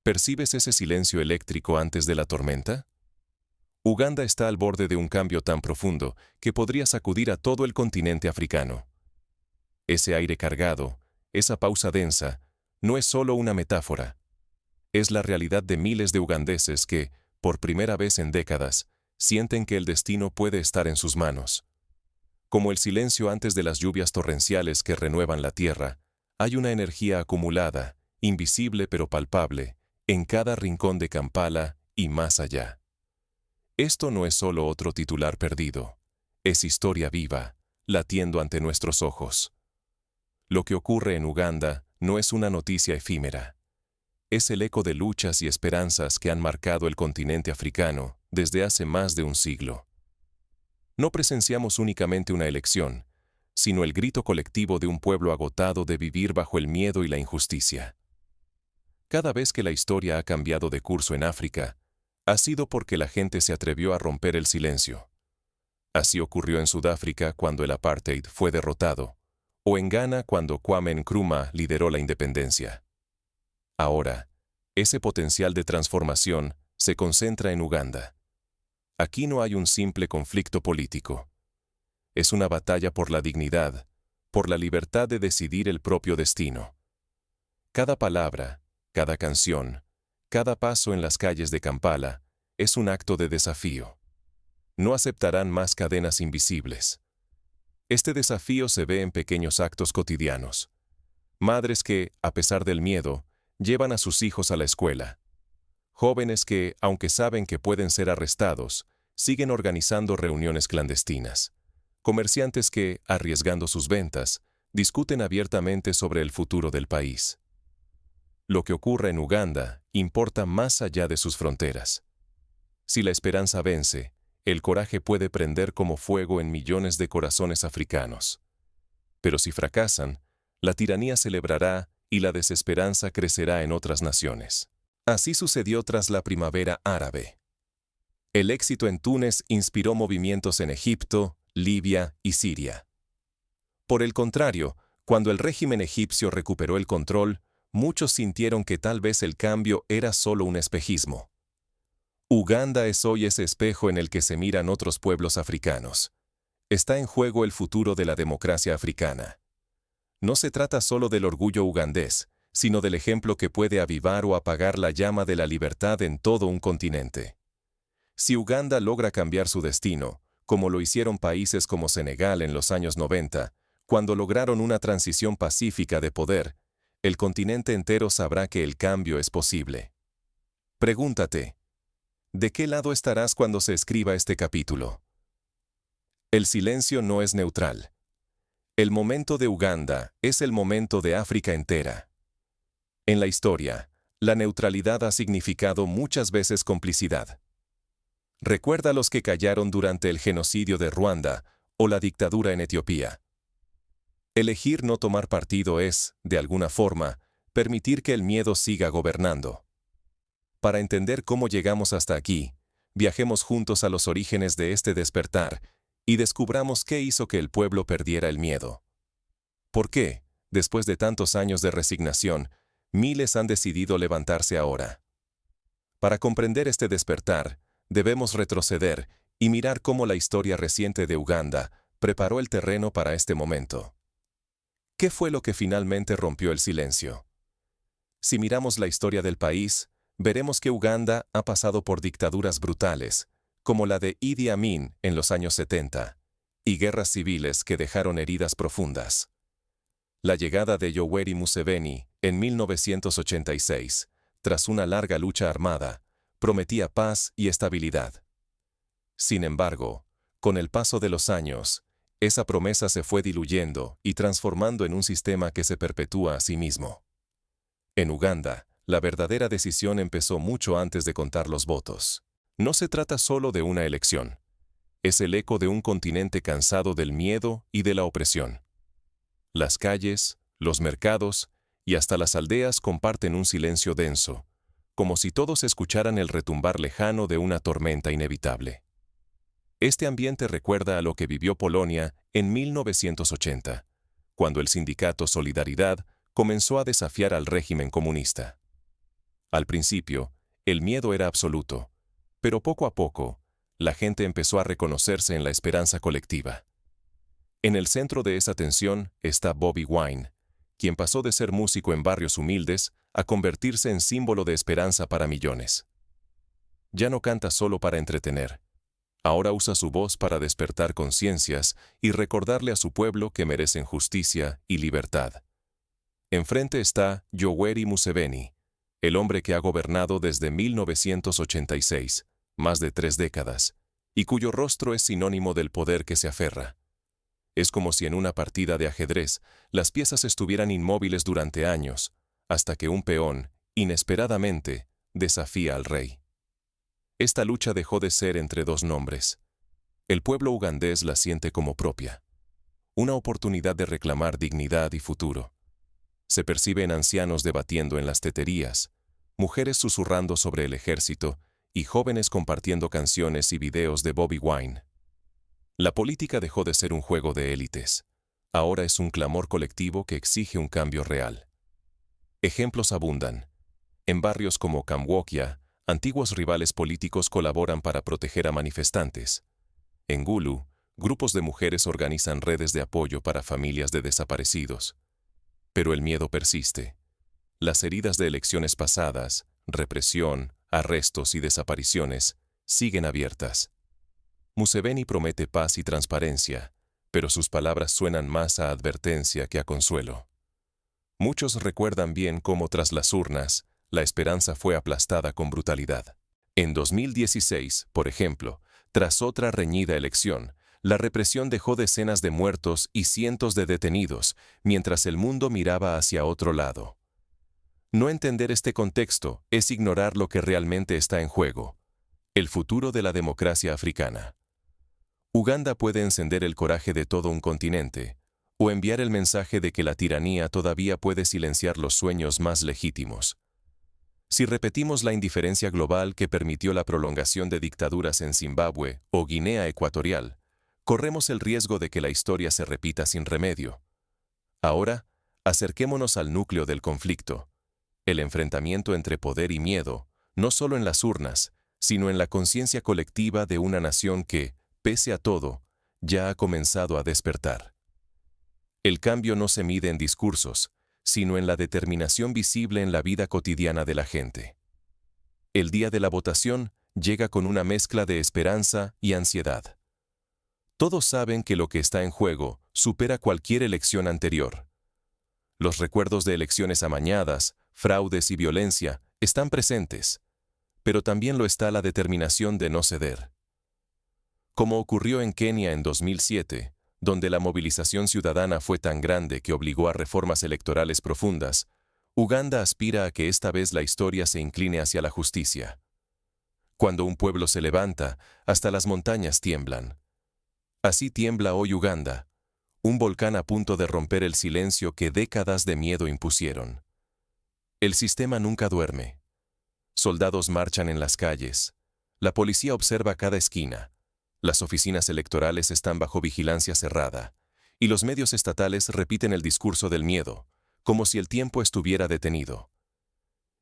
¿Percibes ese silencio eléctrico antes de la tormenta? Uganda está al borde de un cambio tan profundo que podría sacudir a todo el continente africano. Ese aire cargado, esa pausa densa, no es solo una metáfora. Es la realidad de miles de ugandeses que, por primera vez en décadas, sienten que el destino puede estar en sus manos. Como el silencio antes de las lluvias torrenciales que renuevan la tierra, hay una energía acumulada, invisible pero palpable, en cada rincón de Kampala y más allá. Esto no es solo otro titular perdido, es historia viva, latiendo ante nuestros ojos. Lo que ocurre en Uganda no es una noticia efímera. Es el eco de luchas y esperanzas que han marcado el continente africano desde hace más de un siglo. No presenciamos únicamente una elección, sino el grito colectivo de un pueblo agotado de vivir bajo el miedo y la injusticia. Cada vez que la historia ha cambiado de curso en África, ha sido porque la gente se atrevió a romper el silencio. Así ocurrió en Sudáfrica cuando el apartheid fue derrotado, o en Ghana cuando Kwame Nkrumah lideró la independencia. Ahora, ese potencial de transformación se concentra en Uganda. Aquí no hay un simple conflicto político. Es una batalla por la dignidad, por la libertad de decidir el propio destino. Cada palabra, cada canción, cada paso en las calles de Kampala es un acto de desafío. No aceptarán más cadenas invisibles. Este desafío se ve en pequeños actos cotidianos. Madres que, a pesar del miedo, llevan a sus hijos a la escuela. Jóvenes que, aunque saben que pueden ser arrestados, siguen organizando reuniones clandestinas. Comerciantes que, arriesgando sus ventas, discuten abiertamente sobre el futuro del país. Lo que ocurre en Uganda importa más allá de sus fronteras. Si la esperanza vence, el coraje puede prender como fuego en millones de corazones africanos. Pero si fracasan, la tiranía celebrará y la desesperanza crecerá en otras naciones. Así sucedió tras la primavera árabe. El éxito en Túnez inspiró movimientos en Egipto, Libia y Siria. Por el contrario, cuando el régimen egipcio recuperó el control, muchos sintieron que tal vez el cambio era solo un espejismo. Uganda es hoy ese espejo en el que se miran otros pueblos africanos. Está en juego el futuro de la democracia africana. No se trata solo del orgullo ugandés, sino del ejemplo que puede avivar o apagar la llama de la libertad en todo un continente. Si Uganda logra cambiar su destino, como lo hicieron países como Senegal en los años 90, cuando lograron una transición pacífica de poder, el continente entero sabrá que el cambio es posible. Pregúntate, ¿de qué lado estarás cuando se escriba este capítulo? El silencio no es neutral. El momento de Uganda es el momento de África entera. En la historia, la neutralidad ha significado muchas veces complicidad. Recuerda a los que callaron durante el genocidio de Ruanda o la dictadura en Etiopía. Elegir no tomar partido es, de alguna forma, permitir que el miedo siga gobernando. Para entender cómo llegamos hasta aquí, viajemos juntos a los orígenes de este despertar y descubramos qué hizo que el pueblo perdiera el miedo. ¿Por qué, después de tantos años de resignación, miles han decidido levantarse ahora? Para comprender este despertar, debemos retroceder y mirar cómo la historia reciente de Uganda preparó el terreno para este momento. ¿Qué fue lo que finalmente rompió el silencio? Si miramos la historia del país, veremos que Uganda ha pasado por dictaduras brutales, como la de Idi Amin en los años 70, y guerras civiles que dejaron heridas profundas. La llegada de Yoweri Museveni en 1986, tras una larga lucha armada, prometía paz y estabilidad. Sin embargo, con el paso de los años, esa promesa se fue diluyendo y transformando en un sistema que se perpetúa a sí mismo. En Uganda, la verdadera decisión empezó mucho antes de contar los votos. No se trata solo de una elección. Es el eco de un continente cansado del miedo y de la opresión. Las calles, los mercados y hasta las aldeas comparten un silencio denso, como si todos escucharan el retumbar lejano de una tormenta inevitable. Este ambiente recuerda a lo que vivió Polonia en 1980, cuando el sindicato Solidaridad comenzó a desafiar al régimen comunista. Al principio, el miedo era absoluto, pero poco a poco, la gente empezó a reconocerse en la esperanza colectiva. En el centro de esa tensión está Bobby Wine, quien pasó de ser músico en barrios humildes a convertirse en símbolo de esperanza para millones. Ya no canta solo para entretener. Ahora usa su voz para despertar conciencias y recordarle a su pueblo que merecen justicia y libertad. Enfrente está Yoweri Museveni, el hombre que ha gobernado desde 1986, más de 3 décadas, y cuyo rostro es sinónimo del poder que se aferra. Es como si en una partida de ajedrez las piezas estuvieran inmóviles durante años, hasta que un peón, inesperadamente, desafía al rey. Esta lucha dejó de ser entre dos nombres. El pueblo ugandés la siente como propia. Una oportunidad de reclamar dignidad y futuro. Se perciben ancianos debatiendo en las teterías, mujeres susurrando sobre el ejército y jóvenes compartiendo canciones y videos de Bobby Wine. La política dejó de ser un juego de élites. Ahora es un clamor colectivo que exige un cambio real. Ejemplos abundan. En barrios como Kamwokia, antiguos rivales políticos colaboran para proteger a manifestantes. En Gulu, grupos de mujeres organizan redes de apoyo para familias de desaparecidos. Pero el miedo persiste. Las heridas de elecciones pasadas, represión, arrestos y desapariciones, siguen abiertas. Museveni promete paz y transparencia, pero sus palabras suenan más a advertencia que a consuelo. Muchos recuerdan bien cómo tras las urnas, la esperanza fue aplastada con brutalidad. En 2016, por ejemplo, tras otra reñida elección, la represión dejó decenas de muertos y cientos de detenidos, mientras el mundo miraba hacia otro lado. No entender este contexto es ignorar lo que realmente está en juego: el futuro de la democracia africana. Uganda puede encender el coraje de todo un continente, o enviar el mensaje de que la tiranía todavía puede silenciar los sueños más legítimos. Si repetimos la indiferencia global que permitió la prolongación de dictaduras en Zimbabue o Guinea Ecuatorial, corremos el riesgo de que la historia se repita sin remedio. Ahora, acerquémonos al núcleo del conflicto: el enfrentamiento entre poder y miedo, no solo en las urnas, sino en la conciencia colectiva de una nación que, pese a todo, ya ha comenzado a despertar. El cambio no se mide en discursos, sino en la determinación visible en la vida cotidiana de la gente. El día de la votación llega con una mezcla de esperanza y ansiedad. Todos saben que lo que está en juego supera cualquier elección anterior. Los recuerdos de elecciones amañadas, fraudes y violencia están presentes, pero también lo está la determinación de no ceder. Como ocurrió en Kenia en 2007, donde la movilización ciudadana fue tan grande que obligó a reformas electorales profundas, Uganda aspira a que esta vez la historia se incline hacia la justicia. Cuando un pueblo se levanta, hasta las montañas tiemblan. Así tiembla hoy Uganda, un volcán a punto de romper el silencio que décadas de miedo impusieron. El sistema nunca duerme. Soldados marchan en las calles. La policía observa cada esquina. Las oficinas electorales están bajo vigilancia cerrada, y los medios estatales repiten el discurso del miedo, como si el tiempo estuviera detenido.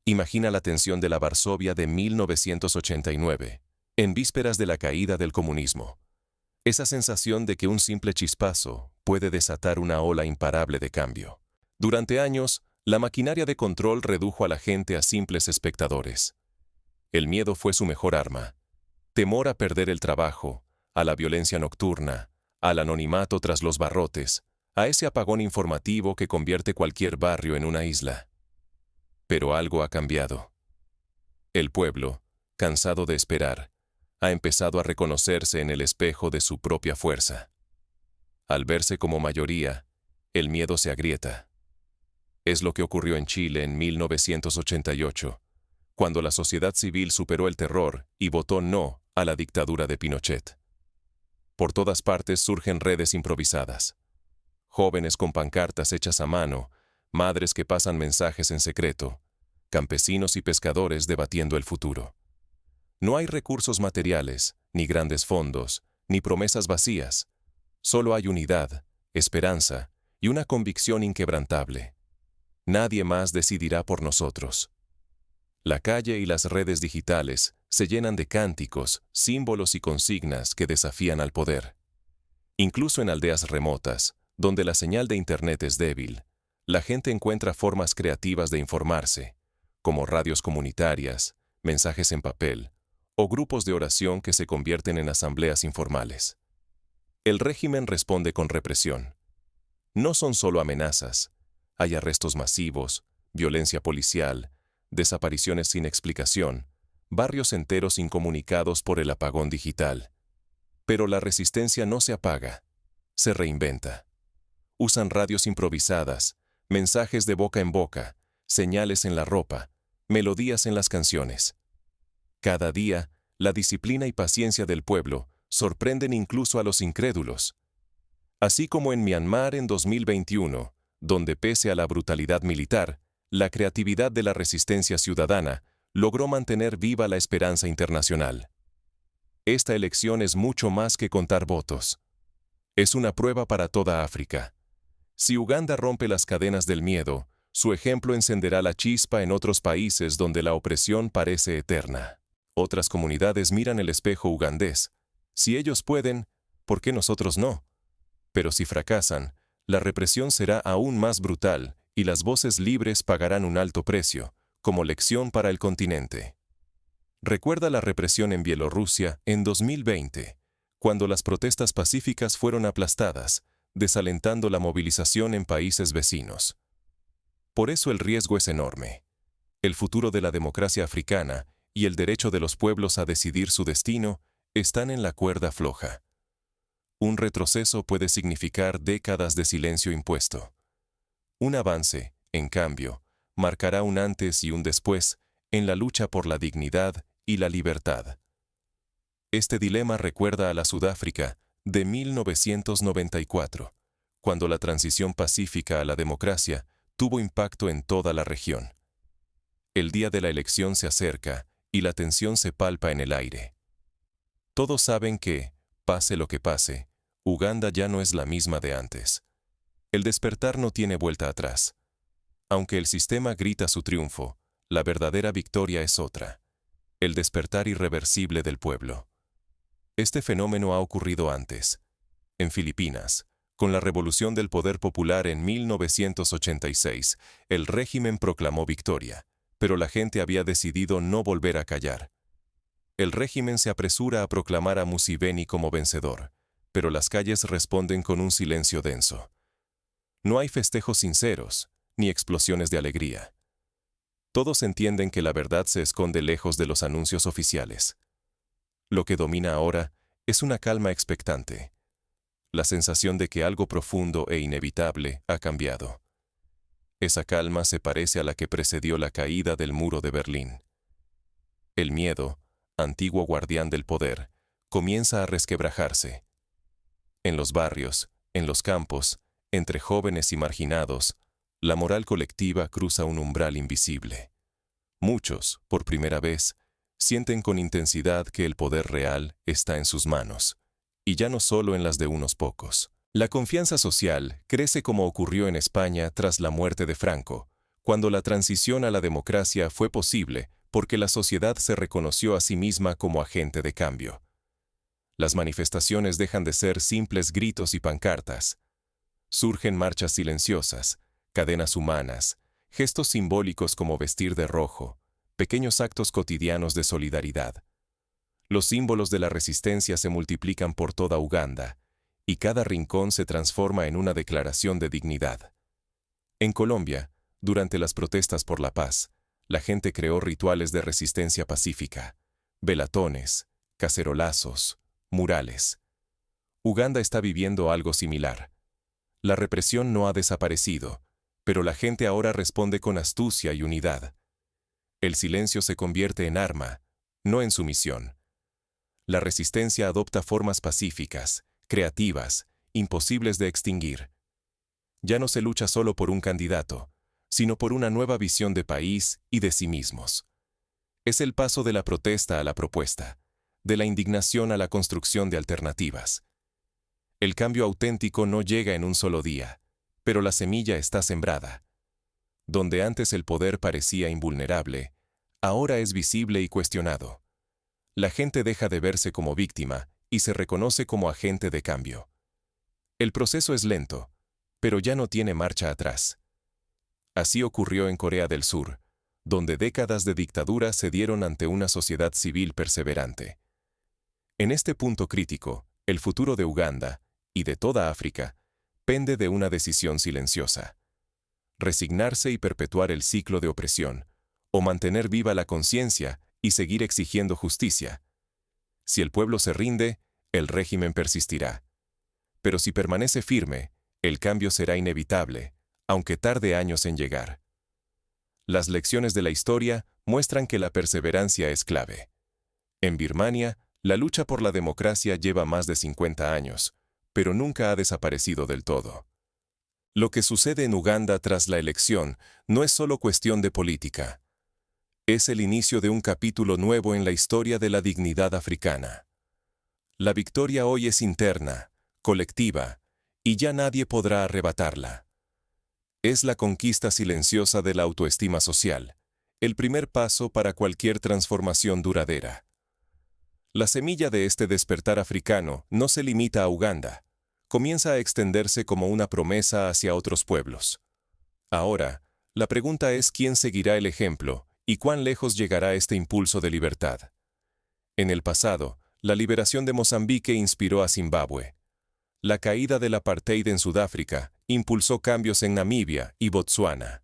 Imagina la tensión de la Varsovia de 1989, en vísperas de la caída del comunismo. Esa sensación de que un simple chispazo puede desatar una ola imparable de cambio. Durante años, la maquinaria de control redujo a la gente a simples espectadores. El miedo fue su mejor arma. Temor a perder el trabajo, a la violencia nocturna, al anonimato tras los barrotes, a ese apagón informativo que convierte cualquier barrio en una isla. Pero algo ha cambiado. El pueblo, cansado de esperar, ha empezado a reconocerse en el espejo de su propia fuerza. Al verse como mayoría, el miedo se agrieta. Es lo que ocurrió en Chile en 1988, cuando la sociedad civil superó el terror y votó no a la dictadura de Pinochet. Por todas partes surgen redes improvisadas. Jóvenes con pancartas hechas a mano, madres que pasan mensajes en secreto, campesinos y pescadores debatiendo el futuro. No hay recursos materiales, ni grandes fondos, ni promesas vacías. Solo hay unidad, esperanza y una convicción inquebrantable. Nadie más decidirá por nosotros. La calle y las redes digitales se llenan de cánticos, símbolos y consignas que desafían al poder. Incluso en aldeas remotas, donde la señal de Internet es débil, la gente encuentra formas creativas de informarse, como radios comunitarias, mensajes en papel o grupos de oración que se convierten en asambleas informales. El régimen responde con represión. No son solo amenazas, hay arrestos masivos, violencia policial, desapariciones sin explicación, barrios enteros incomunicados por el apagón digital. Pero la resistencia no se apaga, se reinventa. Usan radios improvisadas, mensajes de boca en boca, señales en la ropa, melodías en las canciones. Cada día, la disciplina y paciencia del pueblo sorprenden incluso a los incrédulos. Así como en Myanmar en 2021, donde pese a la brutalidad militar, la creatividad de la resistencia ciudadana logró mantener viva la esperanza internacional. Esta elección es mucho más que contar votos. Es una prueba para toda África. Si Uganda rompe las cadenas del miedo, su ejemplo encenderá la chispa en otros países donde la opresión parece eterna. Otras comunidades miran el espejo ugandés. Si ellos pueden, ¿por qué nosotros no? Pero si fracasan, la represión será aún más brutal y las voces libres pagarán un alto precio, como lección para el continente. Recuerda la represión en Bielorrusia en 2020, cuando las protestas pacíficas fueron aplastadas, desalentando la movilización en países vecinos. Por eso el riesgo es enorme. El futuro de la democracia africana y el derecho de los pueblos a decidir su destino están en la cuerda floja. Un retroceso puede significar décadas de silencio impuesto. Un avance, en cambio, marcará un antes y un después en la lucha por la dignidad y la libertad. Este dilema recuerda a la Sudáfrica de 1994, cuando la transición pacífica a la democracia tuvo impacto en toda la región. El día de la elección se acerca y la tensión se palpa en el aire. Todos saben que, pase lo que pase, Uganda ya no es la misma de antes. El despertar no tiene vuelta atrás. Aunque el sistema grita su triunfo, la verdadera victoria es otra: el despertar irreversible del pueblo. Este fenómeno ha ocurrido antes. En Filipinas, con la revolución del poder popular en 1986, el régimen proclamó victoria, pero la gente había decidido no volver a callar. El régimen se apresura a proclamar a Museveni como vencedor, pero las calles responden con un silencio denso. No hay festejos sinceros, ni explosiones de alegría. Todos entienden que la verdad se esconde lejos de los anuncios oficiales. Lo que domina ahora es una calma expectante. La sensación de que algo profundo e inevitable ha cambiado. Esa calma se parece a la que precedió la caída del muro de Berlín. El miedo, antiguo guardián del poder, comienza a resquebrajarse. En los barrios, en los campos, entre jóvenes y marginados, la moral colectiva cruza un umbral invisible. Muchos, por primera vez, sienten con intensidad que el poder real está en sus manos, y ya no solo en las de unos pocos. La confianza social crece como ocurrió en España tras la muerte de Franco, cuando la transición a la democracia fue posible porque la sociedad se reconoció a sí misma como agente de cambio. Las manifestaciones dejan de ser simples gritos y pancartas. Surgen marchas silenciosas, cadenas humanas, gestos simbólicos como vestir de rojo, pequeños actos cotidianos de solidaridad. Los símbolos de la resistencia se multiplican por toda Uganda, y cada rincón se transforma en una declaración de dignidad. En Colombia, durante las protestas por la paz, la gente creó rituales de resistencia pacífica, velatones, cacerolazos, murales. Uganda está viviendo algo similar. La represión no ha desaparecido, pero la gente ahora responde con astucia y unidad. El silencio se convierte en arma, no en sumisión. La resistencia adopta formas pacíficas, creativas, imposibles de extinguir. Ya no se lucha solo por un candidato, sino por una nueva visión de país y de sí mismos. Es el paso de la protesta a la propuesta, de la indignación a la construcción de alternativas. El cambio auténtico no llega en un solo día, pero la semilla está sembrada. Donde antes el poder parecía invulnerable, ahora es visible y cuestionado. La gente deja de verse como víctima y se reconoce como agente de cambio. El proceso es lento, pero ya no tiene marcha atrás. Así ocurrió en Corea del Sur, donde décadas de dictadura cedieron ante una sociedad civil perseverante. En este punto crítico, el futuro de Uganda, y de toda África, pende de una decisión silenciosa: resignarse y perpetuar el ciclo de opresión, o mantener viva la conciencia y seguir exigiendo justicia. Si el pueblo se rinde, el régimen persistirá. Pero si permanece firme, el cambio será inevitable, aunque tarde años en llegar. Las lecciones de la historia muestran que la perseverancia es clave. En Birmania, la lucha por la democracia lleva más de 50 años, pero nunca ha desaparecido del todo. Lo que sucede en Uganda tras la elección no es solo cuestión de política. Es el inicio de un capítulo nuevo en la historia de la dignidad africana. La victoria hoy es interna, colectiva, y ya nadie podrá arrebatarla. Es la conquista silenciosa de la autoestima social, el primer paso para cualquier transformación duradera. La semilla de este despertar africano no se limita a Uganda, comienza a extenderse como una promesa hacia otros pueblos. Ahora, la pregunta es quién seguirá el ejemplo y cuán lejos llegará este impulso de libertad. En el pasado, la liberación de Mozambique inspiró a Zimbabue. La caída del apartheid en Sudáfrica impulsó cambios en Namibia y Botsuana.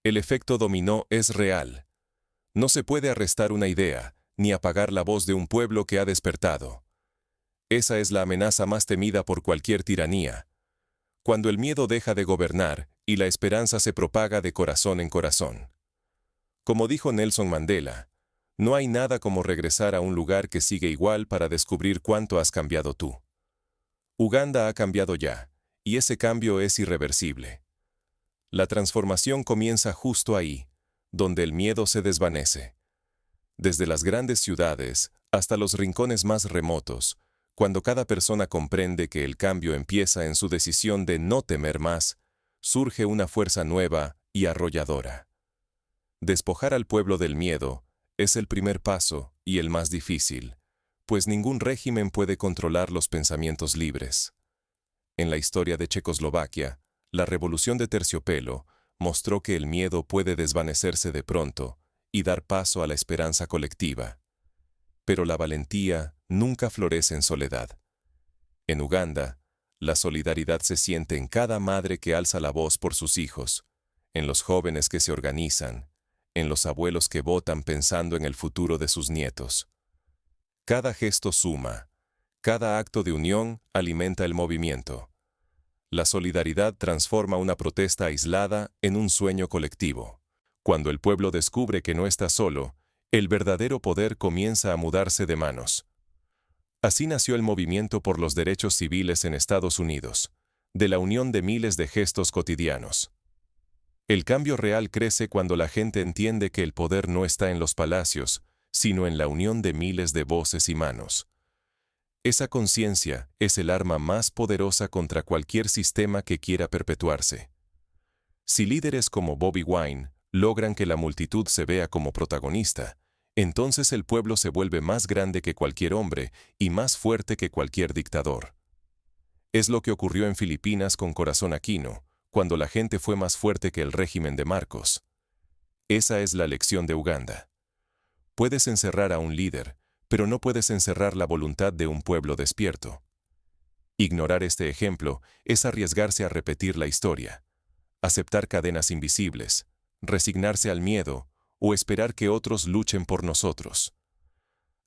El efecto dominó es real. No se puede arrestar una idea, ni apagar la voz de un pueblo que ha despertado. Esa es la amenaza más temida por cualquier tiranía. Cuando el miedo deja de gobernar y la esperanza se propaga de corazón en corazón. Como dijo Nelson Mandela, no hay nada como regresar a un lugar que sigue igual para descubrir cuánto has cambiado tú. Uganda ha cambiado ya, y ese cambio es irreversible. La transformación comienza justo ahí, donde el miedo se desvanece. Desde las grandes ciudades hasta los rincones más remotos, cuando cada persona comprende que el cambio empieza en su decisión de no temer más, surge una fuerza nueva y arrolladora. Despojar al pueblo del miedo es el primer paso y el más difícil, pues ningún régimen puede controlar los pensamientos libres. En la historia de Checoslovaquia, la revolución de terciopelo mostró que el miedo puede desvanecerse de pronto y dar paso a la esperanza colectiva. Pero la valentía nunca florece en soledad. En Uganda, la solidaridad se siente en cada madre que alza la voz por sus hijos, en los jóvenes que se organizan, en los abuelos que votan pensando en el futuro de sus nietos. Cada gesto suma, cada acto de unión alimenta el movimiento. La solidaridad transforma una protesta aislada en un sueño colectivo. Cuando el pueblo descubre que no está solo, el verdadero poder comienza a mudarse de manos. Así nació el movimiento por los derechos civiles en Estados Unidos, de la unión de miles de gestos cotidianos. El cambio real crece cuando la gente entiende que el poder no está en los palacios, sino en la unión de miles de voces y manos. Esa conciencia es el arma más poderosa contra cualquier sistema que quiera perpetuarse. Si líderes como Bobi Wine logran que la multitud se vea como protagonista, entonces el pueblo se vuelve más grande que cualquier hombre y más fuerte que cualquier dictador. Es lo que ocurrió en Filipinas con Corazón Aquino, cuando la gente fue más fuerte que el régimen de Marcos. Esa es la lección de Uganda. Puedes encerrar a un líder, pero no puedes encerrar la voluntad de un pueblo despierto. Ignorar este ejemplo es arriesgarse a repetir la historia, aceptar cadenas invisibles, resignarse al miedo o esperar que otros luchen por nosotros.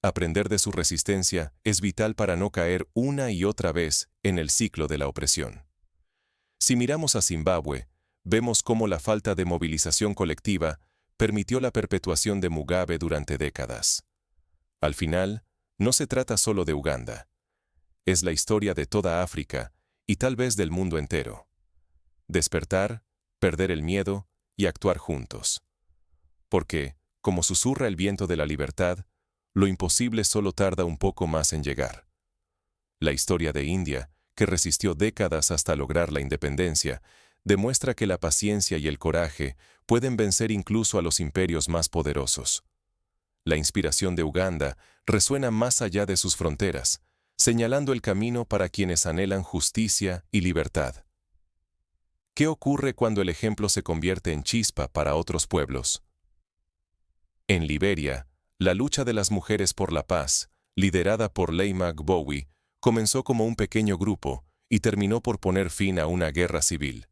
Aprender de su resistencia es vital para no caer una y otra vez en el ciclo de la opresión. Si miramos a Zimbabue, vemos cómo la falta de movilización colectiva permitió la perpetuación de Mugabe durante décadas. Al final, no se trata solo de Uganda. Es la historia de toda África y tal vez del mundo entero. Despertar, perder el miedo y actuar juntos. Porque, como susurra el viento de la libertad, lo imposible solo tarda un poco más en llegar. La historia de India, que resistió décadas hasta lograr la independencia, demuestra que la paciencia y el coraje pueden vencer incluso a los imperios más poderosos. La inspiración de Uganda resuena más allá de sus fronteras, señalando el camino para quienes anhelan justicia y libertad. ¿Qué ocurre cuando el ejemplo se convierte en chispa para otros pueblos? En Liberia, la lucha de las mujeres por la paz, liderada por Leymah Gbowee, comenzó como un pequeño grupo y terminó por poner fin a una guerra civil.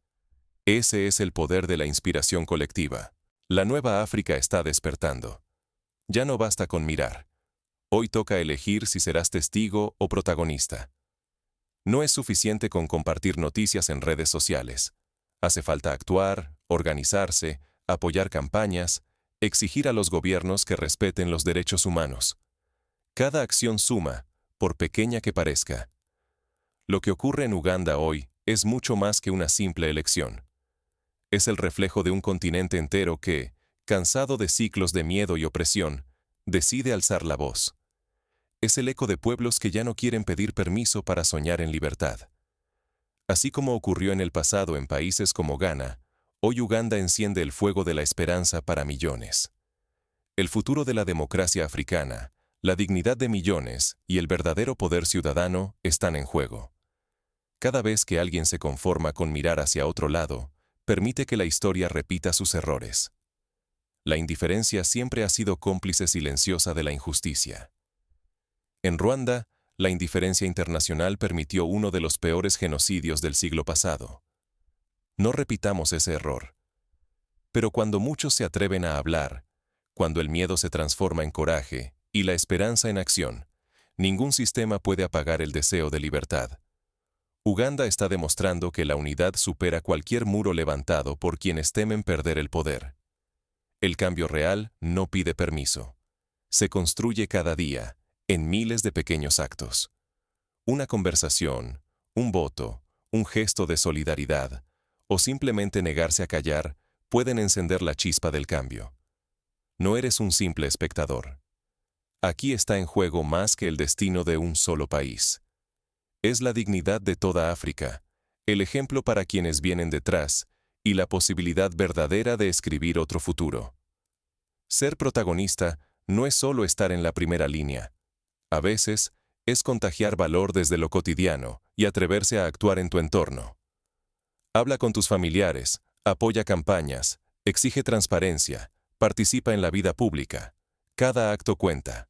Ese es el poder de la inspiración colectiva. La nueva África está despertando. Ya no basta con mirar. Hoy toca elegir si serás testigo o protagonista. No es suficiente con compartir noticias en redes sociales. Hace falta actuar, organizarse, apoyar campañas, exigir a los gobiernos que respeten los derechos humanos. Cada acción suma, por pequeña que parezca. Lo que ocurre en Uganda hoy es mucho más que una simple elección. Es el reflejo de un continente entero que, cansado de ciclos de miedo y opresión, decide alzar la voz. Es el eco de pueblos que ya no quieren pedir permiso para soñar en libertad. Así como ocurrió en el pasado en países como Ghana, hoy Uganda enciende el fuego de la esperanza para millones. El futuro de la democracia africana, la dignidad de millones y el verdadero poder ciudadano están en juego. Cada vez que alguien se conforma con mirar hacia otro lado, permite que la historia repita sus errores. La indiferencia siempre ha sido cómplice silenciosa de la injusticia. En Ruanda, la indiferencia internacional permitió uno de los peores genocidios del siglo pasado. No repitamos ese error. Pero cuando muchos se atreven a hablar, cuando el miedo se transforma en coraje y la esperanza en acción, ningún sistema puede apagar el deseo de libertad. Uganda está demostrando que la unidad supera cualquier muro levantado por quienes temen perder el poder. El cambio real no pide permiso. Se construye cada día, en miles de pequeños actos. Una conversación, un voto, un gesto de solidaridad, o simplemente negarse a callar, pueden encender la chispa del cambio. No eres un simple espectador. Aquí está en juego más que el destino de un solo país. Es la dignidad de toda África, el ejemplo para quienes vienen detrás y la posibilidad verdadera de escribir otro futuro. Ser protagonista no es solo estar en la primera línea. A veces, es contagiar valor desde lo cotidiano y atreverse a actuar en tu entorno. Habla con tus familiares, apoya campañas, exige transparencia, participa en la vida pública. Cada acto cuenta.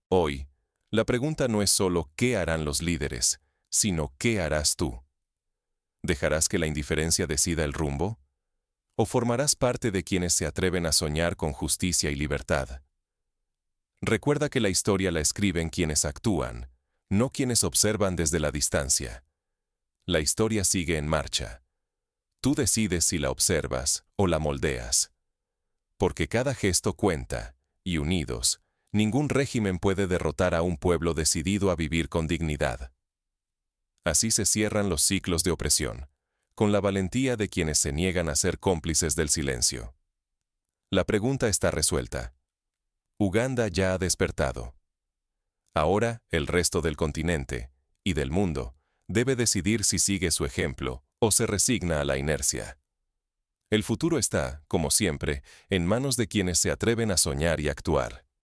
Hoy, la pregunta no es solo ¿qué harán los líderes?, sino ¿qué harás tú? ¿Dejarás que la indiferencia decida el rumbo? ¿O formarás parte de quienes se atreven a soñar con justicia y libertad? Recuerda que la historia la escriben quienes actúan, no quienes observan desde la distancia. La historia sigue en marcha. Tú decides si la observas o la moldeas. Porque cada gesto cuenta, y unidos, ningún régimen puede derrotar a un pueblo decidido a vivir con dignidad. Así se cierran los ciclos de opresión, con la valentía de quienes se niegan a ser cómplices del silencio. La pregunta está resuelta. Uganda ya ha despertado. Ahora, el resto del continente, y del mundo, debe decidir si sigue su ejemplo o se resigna a la inercia. El futuro está, como siempre, en manos de quienes se atreven a soñar y actuar.